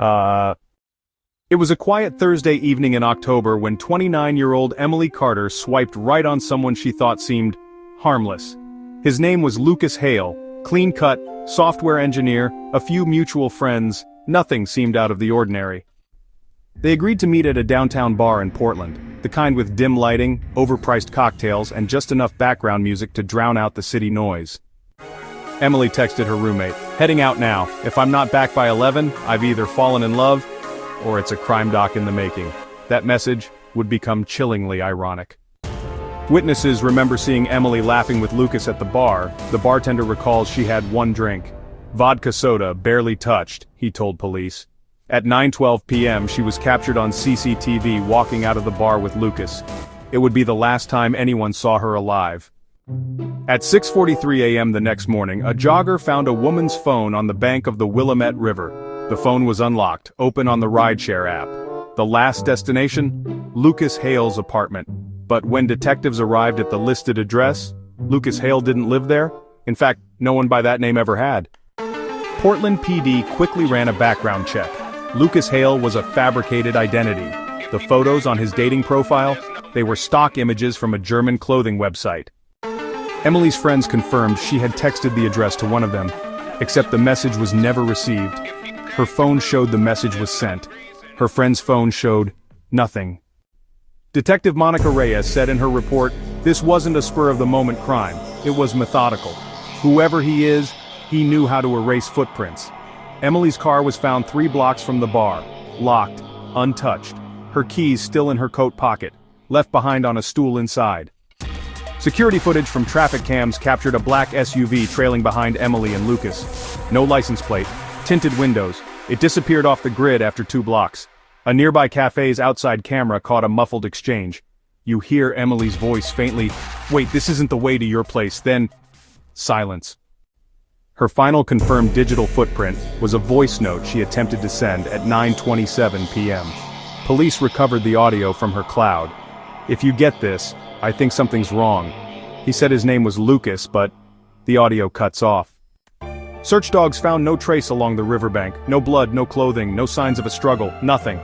It was a quiet Thursday evening in October when 29-year-old Emily Carter swiped right on someone she thought seemed harmless. His name was Lucas Hale, clean-cut, software engineer, a few mutual friends, nothing seemed out of the ordinary. They agreed to meet at a downtown bar in Portland, the kind with dim lighting, overpriced cocktails, and just enough background music to drown out the city noise. Emily texted her roommate, "Heading out now. If I'm not back by 11, I've either fallen in love, or it's a crime doc in the making." That message would become chillingly ironic. Witnesses remember seeing Emily laughing with Lucas at the bar. The bartender recalls she had one drink. Vodka soda, barely touched, he told police. At 9:12 p.m. she was captured on CCTV walking out of the bar with Lucas. It would be the last time anyone saw her alive. At 6:43 a.m. the next morning, a jogger found a woman's phone on the bank of the Willamette River. The phone was unlocked, open on the Rideshare app. The last destination? Lucas Hale's apartment. But when detectives arrived at the listed address, Lucas Hale didn't live there. In fact, no one by that name ever had. Portland PD quickly ran a background check. Lucas Hale was a fabricated identity. The photos on his dating profile, they were stock images from a German clothing website. Emily's friends confirmed she had texted the address to one of them, except the message was never received. Her phone showed the message was sent. Her friend's phone showed nothing. Detective Monica Reyes said in her report, "This wasn't a spur-of-the-moment crime, it was methodical. Whoever he is, he knew how to erase footprints." Emily's car was found 3 blocks from the bar, locked, untouched, her keys still in her coat pocket, left behind on a stool inside. Security footage from traffic cams captured a black SUV trailing behind Emily and Lucas. No license plate, tinted windows. It disappeared off the grid after 2 blocks. A nearby cafe's outside camera caught a muffled exchange. You hear Emily's voice faintly, "Wait, this isn't the way to your place," then silence. Her final confirmed digital footprint was a voice note she attempted to send at 9:27 p.m. Police recovered the audio from her cloud. "If you get this, I think something's wrong." He said his name was Lucas, but the audio cuts off. Search dogs found no trace along the riverbank, no blood, no clothing, no signs of a struggle, nothing.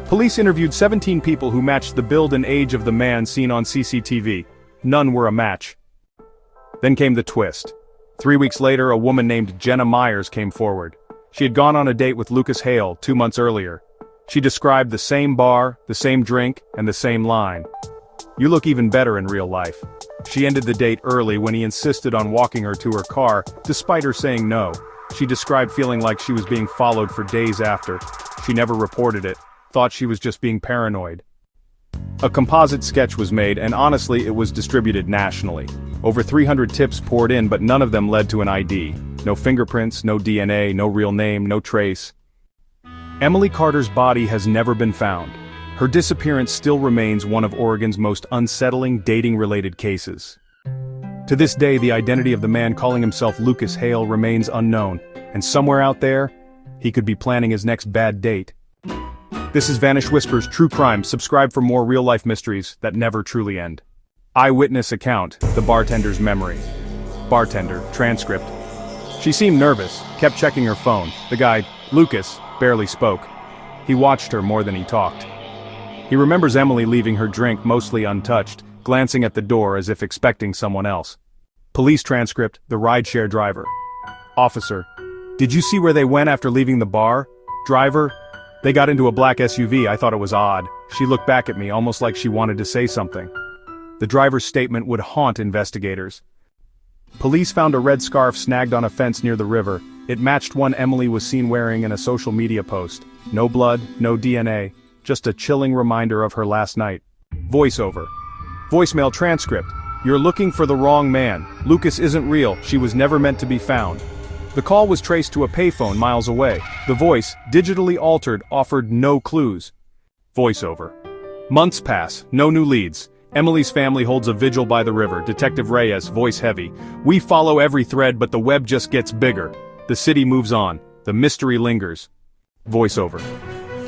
Police interviewed 17 people who matched the build and age of the man seen on CCTV. None were a match. Then came the twist. 3 weeks later, a woman named Jenna Myers came forward. She had gone on a date with Lucas Hale 2 months earlier. She described the same bar, the same drink, and the same line. "You look even better in real life." She ended the date early when he insisted on walking her to her car, despite her saying no. She described feeling like she was being followed for days after. She never reported it, thought she was just being paranoid. A composite sketch was made, and honestly it was distributed nationally. Over 300 tips poured in, but none of them led to an ID. No fingerprints, no DNA, no real name, no trace. Emily Carter's body has never been found. Her disappearance still remains one of Oregon's most unsettling dating-related cases. To this day, the identity of the man calling himself Lucas Hale remains unknown, and somewhere out there, he could be planning his next bad date. This is Vanish Whispers True Crime. Subscribe for more real-life mysteries that never truly end. Eyewitness account, the bartender's memory. Bartender, transcript. She seemed nervous, kept checking her phone. The guy, Lucas, barely spoke. He watched her more than he talked. He remembers Emily leaving her drink mostly untouched, glancing at the door as if expecting someone else. Police transcript, the rideshare driver. Officer, did you see where they went after leaving the bar? Driver, they got into a black SUV. I thought it was odd. She looked back at me almost like she wanted to say something. The driver's statement would haunt investigators. Police found a red scarf snagged on a fence near the river. It matched one Emily was seen wearing in a social media post. No blood, no DNA, just a chilling reminder of her last night. Voiceover. Voicemail transcript. You're looking for the wrong man. Lucas isn't real. She was never meant to be found. The call was traced to a payphone miles away. The voice, digitally altered, offered no clues. Voiceover. Months pass, no new leads. Emily's family holds a vigil by the river. Detective Reyes, voice heavy. We follow every thread, but the web just gets bigger. The city moves on. The mystery lingers. Voiceover.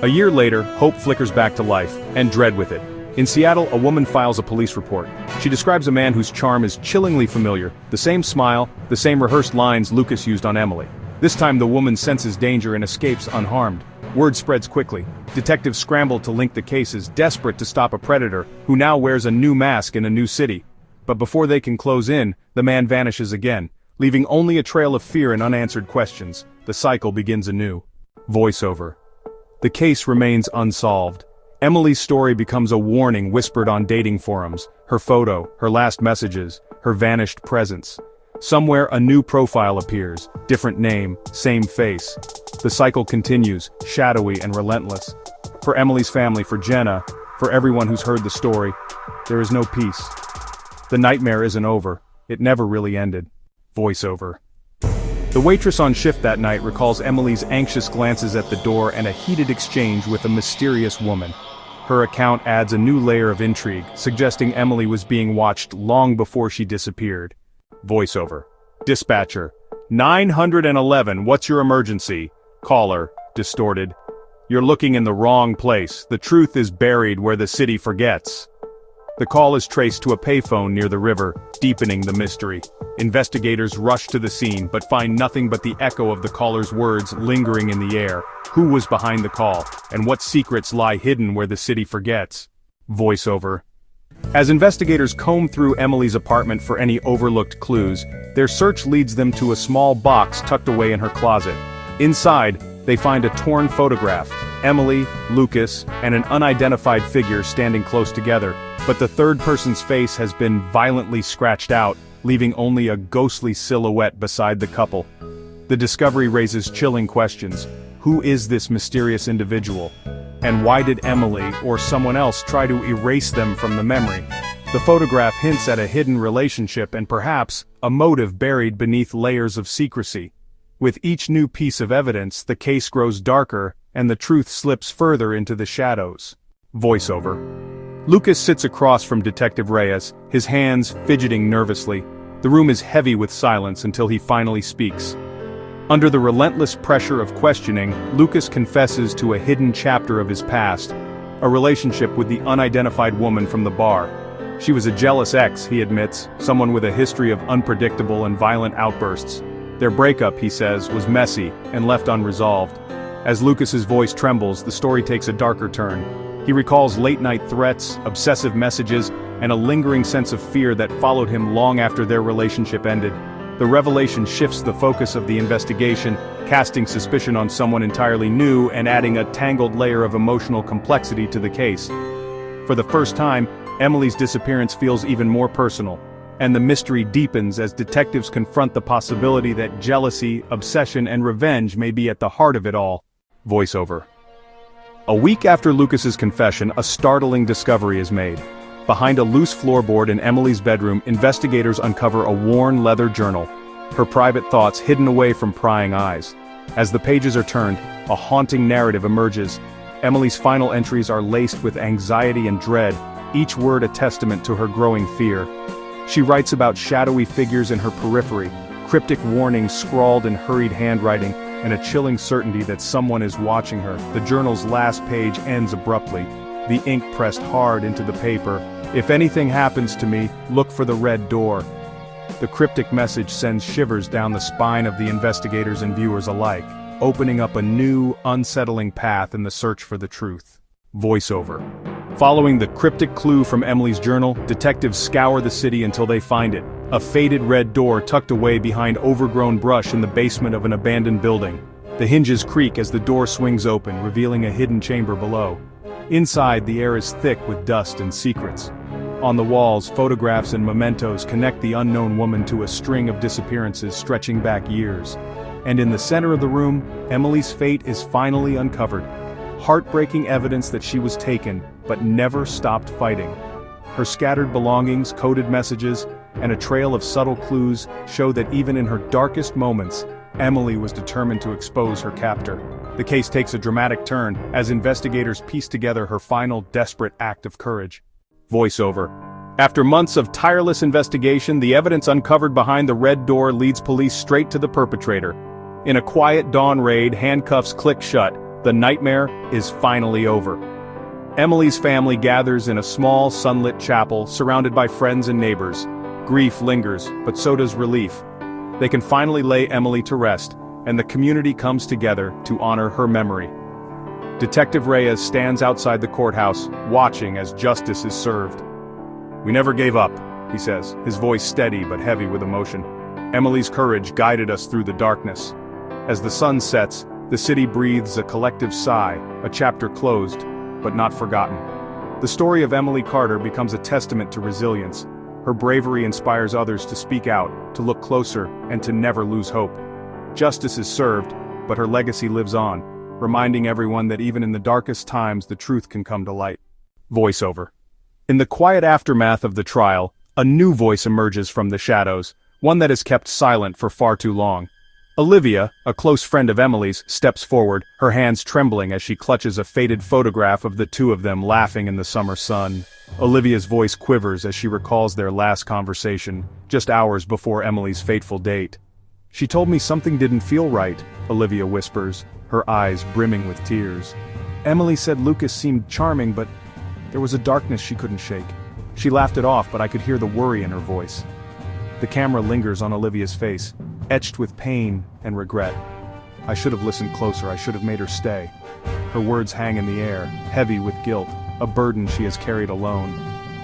A year later, hope flickers back to life, and dread with it. In Seattle, a woman files a police report. She describes a man whose charm is chillingly familiar. The same smile, the same rehearsed lines Lucas used on Emily. This time the woman senses danger and escapes unharmed. Word spreads quickly. Detectives scramble to link the cases, desperate to stop a predator, who now wears a new mask in a new city. But before they can close in, the man vanishes again, leaving only a trail of fear and unanswered questions. The cycle begins anew. Voiceover. The case remains unsolved. Emily's story becomes a warning whispered on dating forums, her photo, her last messages, her vanished presence. Somewhere a new profile appears, different name, same face. The cycle continues, shadowy and relentless. For Emily's family, for Jenna, for everyone who's heard the story, there is no peace. The nightmare isn't over. It never really ended. Voiceover. The waitress on shift that night recalls Emily's anxious glances at the door and a heated exchange with a mysterious woman. Her account adds a new layer of intrigue, suggesting Emily was being watched long before she disappeared. Voiceover. Dispatcher. 911, what's your emergency? Caller. Distorted. You're looking in the wrong place. The truth is buried where the city forgets. The call is traced to a payphone near the river, deepening the mystery. Investigators rush to the scene, but find nothing but the echo of the caller's words lingering in the air. Who was behind the call, and what secrets lie hidden where the city forgets? Voiceover. As investigators comb through Emily's apartment for any overlooked clues, their search leads them to a small box tucked away in her closet. Inside, they find a torn photograph, Emily, Lucas, and an unidentified figure standing close together, but the third person's face has been violently scratched out, leaving only a ghostly silhouette beside the couple. The discovery raises chilling questions. Who is this mysterious individual? And why did Emily or someone else try to erase them from the memory? The photograph hints at a hidden relationship and perhaps a motive buried beneath layers of secrecy. With each new piece of evidence, the case grows darker and the truth slips further into the shadows. Voiceover. Lucas sits across from Detective Reyes, his hands fidgeting nervously. The room is heavy with silence until he finally speaks. Under the relentless pressure of questioning, Lucas confesses to a hidden chapter of his past, a relationship with the unidentified woman from the bar. She was a jealous ex, he admits, someone with a history of unpredictable and violent outbursts. Their breakup, he says, was messy and left unresolved. As Lucas's voice trembles, the story takes a darker turn. He recalls late-night threats, obsessive messages, and a lingering sense of fear that followed him long after their relationship ended. The revelation shifts the focus of the investigation, casting suspicion on someone entirely new and adding a tangled layer of emotional complexity to the case. For the first time, Emily's disappearance feels even more personal, and the mystery deepens as detectives confront the possibility that jealousy, obsession, and revenge may be at the heart of it all. Voiceover. A week after Lucas's confession, a startling discovery is made. Behind a loose floorboard in Emily's bedroom, investigators uncover a worn leather journal, her private thoughts hidden away from prying eyes. As the pages are turned, a haunting narrative emerges. Emily's final entries are laced with anxiety and dread, each word a testament to her growing fear. She writes about shadowy figures in her periphery, cryptic warnings scrawled in hurried handwriting, and a chilling certainty that someone is watching her. The journal's last page ends abruptly, the ink pressed hard into the paper. If anything happens to me, look for the red door. The cryptic message sends shivers down the spine of the investigators and viewers alike, opening up a new, unsettling path in the search for the truth. Voiceover. Following the cryptic clue from Emily's journal, detectives scour the city until they find it, a faded red door tucked away behind overgrown brush in the basement of an abandoned building. The hinges creak as the door swings open, revealing a hidden chamber below. Inside, the air is thick with dust and secrets. On the walls, photographs and mementos connect the unknown woman to a string of disappearances stretching back years. And in the center of the room, Emily's fate is finally uncovered. Heartbreaking evidence that she was taken, but never stopped fighting. Her scattered belongings, coded messages, and a trail of subtle clues show that even in her darkest moments, Emily was determined to expose her captor. The case takes a dramatic turn as investigators piece together her final desperate act of courage. Voiceover. After months of tireless investigation, the evidence uncovered behind the red door leads police straight to the perpetrator. In a quiet dawn raid, handcuffs click shut. The nightmare is finally over. Emily's family gathers in a small, sunlit chapel, surrounded by friends and neighbors. Grief lingers, but so does relief. They can finally lay Emily to rest, and the community comes together to honor her memory. Detective Reyes stands outside the courthouse, watching as justice is served. "We never gave up," he says, his voice steady but heavy with emotion. "Emily's courage guided us through the darkness. As the sun sets, the city breathes a collective sigh, a chapter closed, but not forgotten." The story of Emily Carter becomes a testament to resilience. Her bravery inspires others to speak out, to look closer, and to never lose hope. Justice is served, but her legacy lives on, reminding everyone that even in the darkest times the truth can come to light. Voiceover. In the quiet aftermath of the trial, a new voice emerges from the shadows, one that has kept silent for far too long. Olivia, a close friend of Emily's, steps forward, her hands trembling as she clutches a faded photograph of the two of them laughing in the summer sun. Olivia's voice quivers as she recalls their last conversation, just hours before Emily's fateful date. "She told me something didn't feel right," Olivia whispers, her eyes brimming with tears. "Emily said Lucas seemed charming, but there was a darkness she couldn't shake. She laughed it off, but I could hear the worry in her voice." The camera lingers on Olivia's face, etched with pain and regret. "I should have listened closer, I should have made her stay." Her words hang in the air, heavy with guilt, a burden she has carried alone.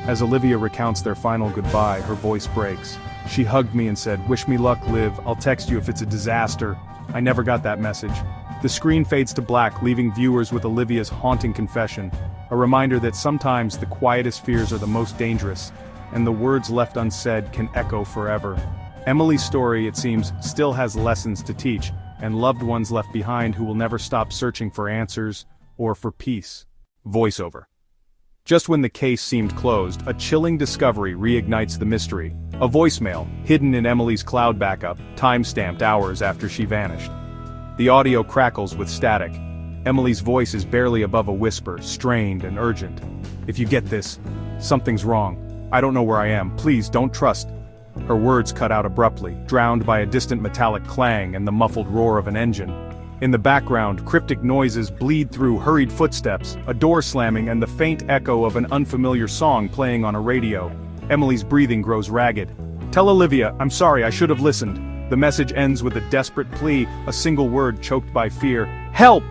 As Olivia recounts their final goodbye, her voice breaks. "She hugged me and said, 'Wish me luck, Liv, I'll text you if it's a disaster.' I never got that message." The screen fades to black, leaving viewers with Olivia's haunting confession, a reminder that sometimes the quietest fears are the most dangerous, and the words left unsaid can echo forever. Emily's story, it seems, still has lessons to teach, and loved ones left behind who will never stop searching for answers or for peace. Voiceover. Just when the case seemed closed, a chilling discovery reignites the mystery. A voicemail, hidden in Emily's cloud backup, time-stamped hours after she vanished. The audio crackles with static. Emily's voice is barely above a whisper, strained and urgent. "If you get this, something's wrong. I don't know where I am. Please, don't trust." Her words cut out abruptly, drowned by a distant metallic clang and the muffled roar of an engine. In the background, cryptic noises bleed through hurried footsteps, a door slamming and the faint echo of an unfamiliar song playing on a radio. Emily's breathing grows ragged. "Tell Olivia, I'm sorry, I should have listened." The message ends with a desperate plea, a single word choked by fear. "Help!"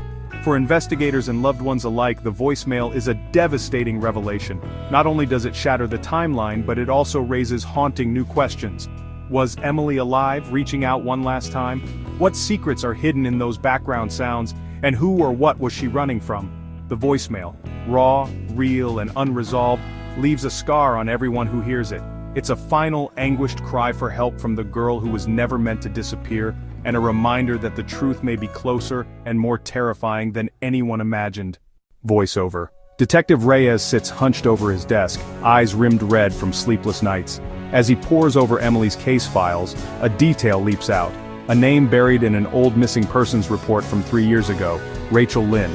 For investigators and loved ones alike, the voicemail is a devastating revelation. Not only does it shatter the timeline, but it also raises haunting new questions. Was Emily alive, reaching out one last time? What secrets are hidden in those background sounds, and who or what was she running from? The voicemail, raw, real, and unresolved, leaves a scar on everyone who hears it. It's a final, anguished cry for help from the girl who was never meant to disappear, and a reminder that the truth may be closer and more terrifying than anyone imagined. Voiceover. Detective Reyes sits hunched over his desk, eyes rimmed red from sleepless nights. As he pores over Emily's case files, a detail leaps out. A name buried in an old missing persons report from 3 years ago, Rachel Lynn.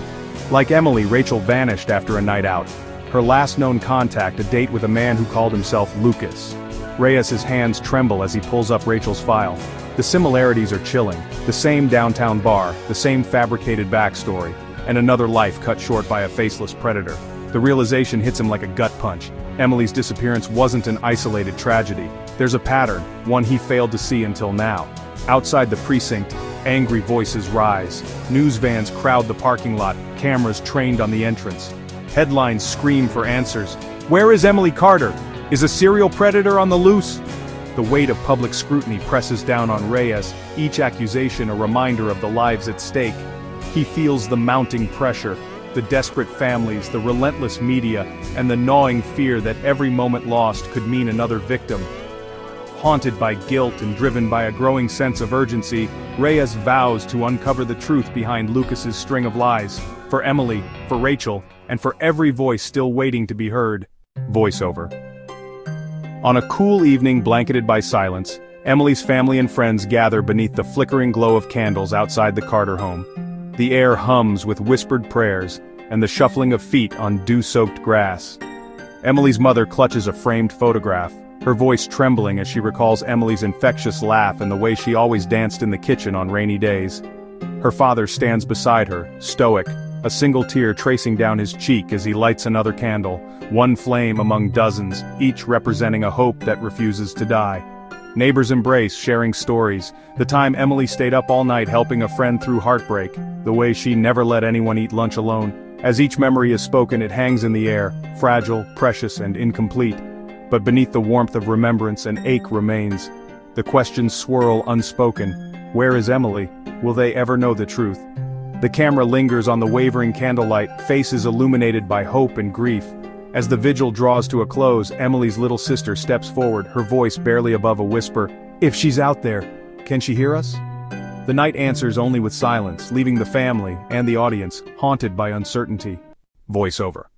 Like Emily, Rachel vanished after a night out. Her last known contact, a date with a man who called himself Lucas. Reyes' hands tremble as he pulls up Rachel's file. The similarities are chilling. The same downtown bar, the same fabricated backstory, and another life cut short by a faceless predator. The realization hits him like a gut punch. Emily's disappearance wasn't an isolated tragedy. There's a pattern, one he failed to see until now. Outside the precinct, angry voices rise. News vans crowd the parking lot, cameras trained on the entrance. Headlines scream for answers. Where is Emily Carter? Is a serial predator on the loose? The weight of public scrutiny presses down on Reyes, each accusation a reminder of the lives at stake. He feels the mounting pressure, the desperate families, the relentless media, and the gnawing fear that every moment lost could mean another victim. Haunted by guilt and driven by a growing sense of urgency, Reyes vows to uncover the truth behind Lucas's string of lies. For Emily, for Rachel, and for every voice still waiting to be heard. Voiceover. On a cool evening blanketed by silence, Emily's family and friends gather beneath the flickering glow of candles outside the Carter home. The air hums with whispered prayers, and the shuffling of feet on dew-soaked grass. Emily's mother clutches a framed photograph, her voice trembling as she recalls Emily's infectious laugh and the way she always danced in the kitchen on rainy days. Her father stands beside her, stoic, a single tear tracing down his cheek as he lights another candle, one flame among dozens, each representing a hope that refuses to die. Neighbors embrace, sharing stories. The time Emily stayed up all night helping a friend through heartbreak. The way she never let anyone eat lunch alone. As each memory is spoken, it hangs in the air, fragile, precious, and incomplete. But beneath the warmth of remembrance, an ache remains. The questions swirl unspoken. Where is Emily? Will they ever know the truth? The camera lingers on the wavering candlelight, faces illuminated by hope and grief. As the vigil draws to a close, Emily's little sister steps forward, her voice barely above a whisper. If she's out there, can she hear us? The night answers only with silence, leaving the family and the audience haunted by uncertainty. Voiceover.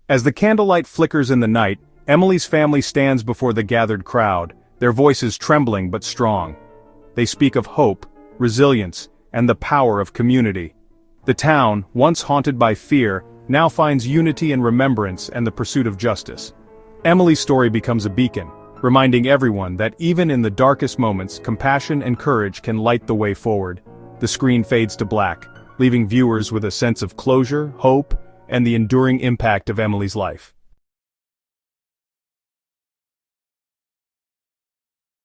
As the candlelight flickers in the night, Emily's family stands before the gathered crowd, their voices trembling but strong. They speak of hope, resilience, and the power of community. The town, once haunted by fear, now finds unity and remembrance and the pursuit of justice. Emily's story becomes a beacon, reminding everyone that even in the darkest moments, compassion and courage can light the way forward. The screen fades to black, leaving viewers with a sense of closure, hope, and the enduring impact of Emily's life.